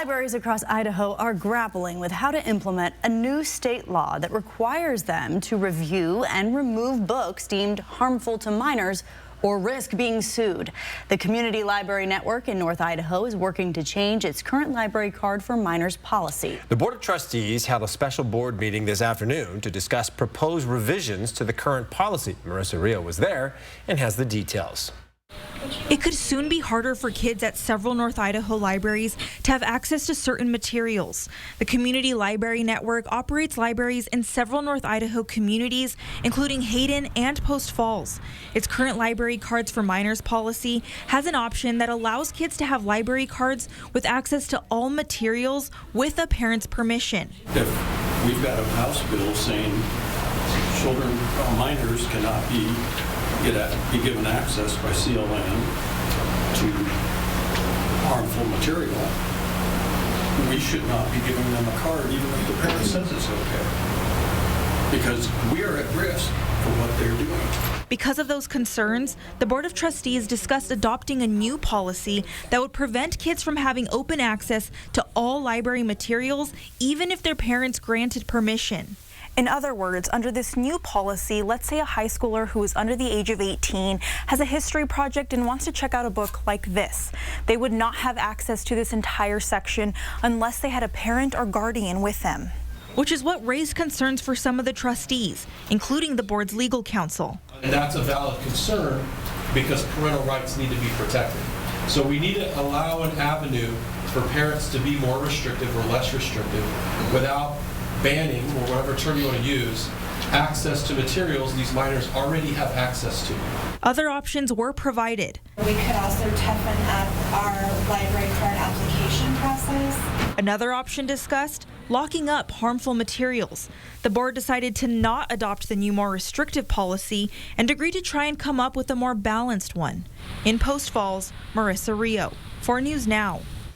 Libraries across Idaho are grappling with how to implement a new state law that requires them to review and remove books deemed harmful to minors or risk being sued. The Community Library Network in North Idaho is working to change its current library card for minors policy. The Board of Trustees held a special board meeting this afternoon to discuss proposed revisions to the current policy. Marissa Rio was there and has the details. It could soon be harder for kids at several North Idaho libraries to have access to certain materials. The Community Library Network operates libraries in several North Idaho communities, including Hayden and Post Falls. Its current library cards for minors policy has an option that allows kids to have library cards with access to all materials with a parent's permission. If we've got a House bill saying children, minors cannot be given access by CLN to harmful material, we should not be giving them a card even if the parent says it's okay, because we are at risk for what they're doing. Because of those concerns, the Board of Trustees discussed adopting a new policy that would prevent kids from having open access to all library materials, even if their parents granted permission. In other words, under this new policy, let's say a high schooler who is under the age of 18 has a history project and wants to check out a book like this. They would not have access to this entire section unless they had a parent or guardian with them. Which is what raised concerns for some of the trustees, including the board's legal counsel. And that's a valid concern because parental rights need to be protected. So we need to allow an avenue for parents to be more restrictive or less restrictive without banning, or whatever term you want to use, access to materials these minors already have access to. Other options were provided. We could also toughen up our library card application process. Another option discussed, locking up harmful materials. The board decided to not adopt the new, more restrictive policy and agreed to try and come up with a more balanced one. In Post Falls, Marissa Rio, 4 News Now.